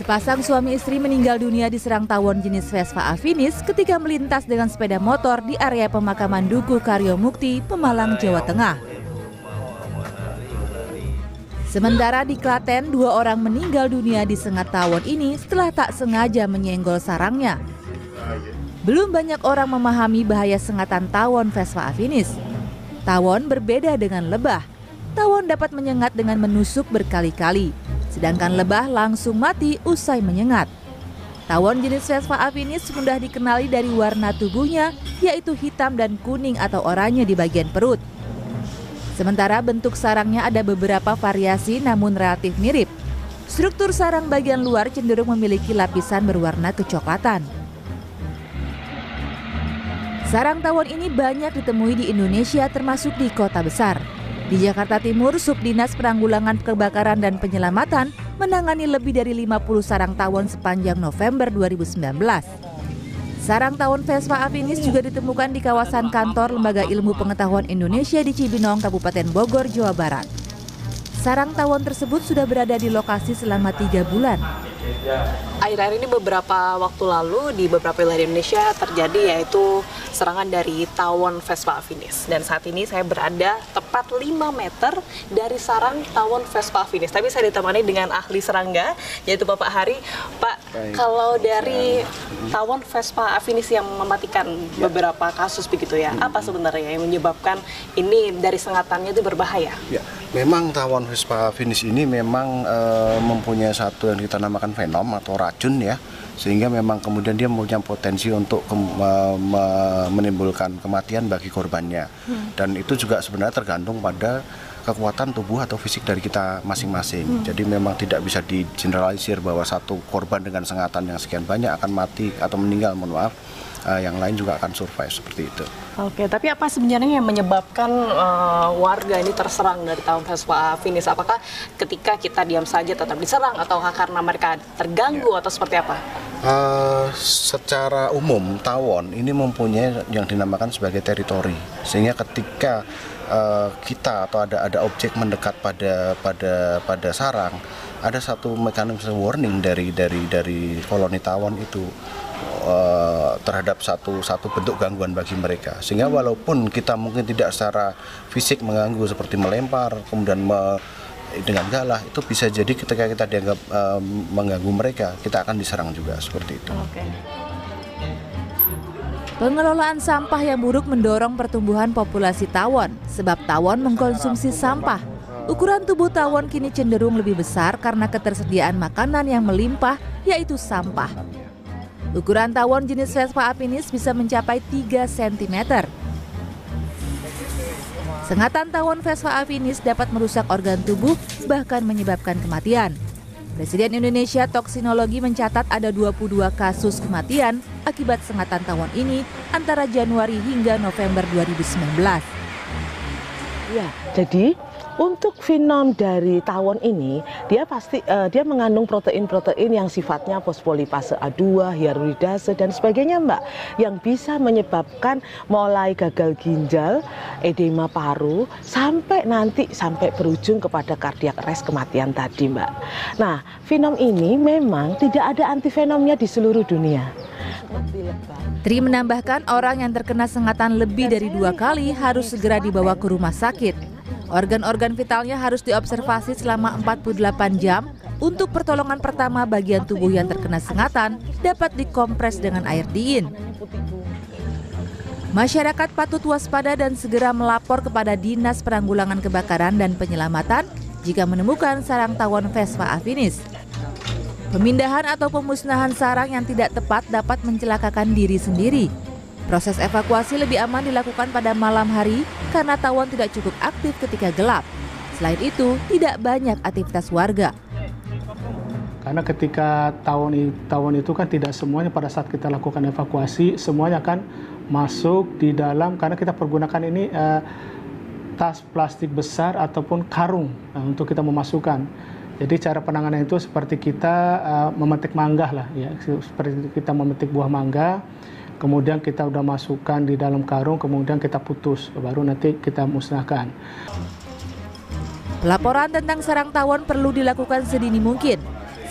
Sepasang suami istri meninggal dunia diserang tawon jenis Vespa Afinis ketika melintas dengan sepeda motor di area pemakaman Duku Karyomukti, Pemalang, Jawa Tengah. Sementara di Klaten, 2 orang meninggal dunia disengat tawon ini setelah tak sengaja menyenggol sarangnya. Belum banyak orang memahami bahaya sengatan tawon Vespa Afinis. Tawon berbeda dengan lebah. Tawon dapat menyengat dengan menusuk berkali-kali, sedangkan lebah langsung mati usai menyengat. Tawon jenis Vespa Afinis mudah dikenali dari warna tubuhnya, yaitu hitam dan kuning atau oranye di bagian perut. Sementara bentuk sarangnya ada beberapa variasi namun relatif mirip. Struktur sarang bagian luar cenderung memiliki lapisan berwarna kecoklatan. Sarang tawon ini banyak ditemui di Indonesia termasuk di kota besar. Di Jakarta Timur, Subdinas Penanggulangan Kebakaran dan Penyelamatan menangani lebih dari 50 sarang tawon sepanjang November 2019. Sarang tawon Vespa Afinis juga ditemukan di kawasan kantor Lembaga Ilmu Pengetahuan Indonesia di Cibinong, Kabupaten Bogor, Jawa Barat. Sarang tawon tersebut sudah berada di lokasi selama 3 bulan. Akhir-akhir ini beberapa waktu lalu di beberapa wilayah Indonesia terjadi yaitu serangan dari tawon Vespa Afinis. Dan saat ini saya berada tepat 5 meter dari sarang tawon Vespa Afinis. Tapi saya ditemani dengan ahli serangga, yaitu Bapak Hari. Pak, kalau dari tawon Vespa Afinis yang mematikan beberapa kasus begitu ya, apa sebenarnya yang menyebabkan ini dari sengatannya itu berbahaya? Ya, memang tawon Vespa Afinis ini memang mempunyai satu yang kita namakan venom atau racun ya, sehingga memang kemudian dia mempunyai potensi untuk menimbulkan kematian bagi korbannya. Dan itu juga sebenarnya tergantung pada kekuatan tubuh atau fisik dari kita masing-masing. Jadi memang tidak bisa digeneralisir bahwa satu korban dengan sengatan yang sekian banyak akan mati atau meninggal, mohon maaf. Yang lain juga akan survive seperti itu. Oke, tapi apa sebenarnya yang menyebabkan warga ini terserang dari tawon Vespa Afinis? Apakah ketika kita diam saja tetap diserang atau karena mereka terganggu atau seperti apa? Secara umum tawon ini mempunyai yang dinamakan sebagai teritori, sehingga ketika kita atau ada objek mendekat pada sarang, ada satu mekanisme warning dari koloni tawon itu terhadap satu bentuk gangguan bagi mereka, sehingga walaupun kita mungkin tidak secara fisik mengganggu seperti melempar kemudian dengan galah, itu bisa jadi ketika kita dianggap mengganggu mereka, kita akan diserang juga seperti itu. Pengelolaan sampah yang buruk mendorong pertumbuhan populasi tawon, sebab tawon mengkonsumsi sampah. Ukuran tubuh tawon kini cenderung lebih besar karena ketersediaan makanan yang melimpah, yaitu sampah. Ukuran tawon jenis Vespa Afinis bisa mencapai 3 cm. Sengatan tawon Vespa Afinis dapat merusak organ tubuh, bahkan menyebabkan kematian. Presiden Indonesia Toksinologi mencatat ada 22 kasus kematian akibat sengatan tawon ini antara Januari hingga November 2019. Ya, jadi untuk venom dari tawon ini, dia mengandung protein-protein yang sifatnya fosfolipase A2, hyaluridase dan sebagainya, Mbak, yang bisa menyebabkan mulai gagal ginjal, edema paru, sampai berujung kepada cardiac arrest, kematian tadi, Mbak. Nah, venom ini memang tidak ada antivenomnya di seluruh dunia. Tri menambahkan orang yang terkena sengatan lebih dari 2 kali harus segera dibawa ke rumah sakit. Organ-organ vitalnya harus diobservasi selama 48 jam. Untuk pertolongan pertama, bagian tubuh yang terkena sengatan dapat dikompres dengan air dingin. Masyarakat patut waspada dan segera melapor kepada Dinas Penanggulangan Kebakaran dan Penyelamatan jika menemukan sarang tawon Vespa Afinis. Pemindahan atau pemusnahan sarang yang tidak tepat dapat mencelakakan diri sendiri. Proses evakuasi lebih aman dilakukan pada malam hari karena tawon tidak cukup aktif ketika gelap. Selain itu, tidak banyak aktivitas warga. Karena ketika tawon itu kan tidak semuanya pada saat kita lakukan evakuasi, semuanya akan masuk di dalam, karena kita pergunakan ini tas plastik besar ataupun karung untuk kita memasukkan. Jadi cara penanganan itu seperti kita memetik mangga lah, ya, seperti kita memetik buah mangga. Kemudian kita udah masukkan di dalam karung, kemudian kita putus, baru nanti kita musnahkan. Pelaporan tentang sarang tawon perlu dilakukan sedini mungkin.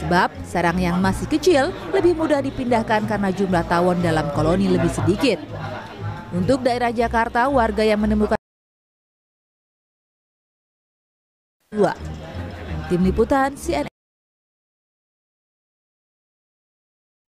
Sebab sarang yang masih kecil lebih mudah dipindahkan karena jumlah tawon dalam koloni lebih sedikit. Untuk daerah Jakarta, warga yang menemukan Tim Liputan CNN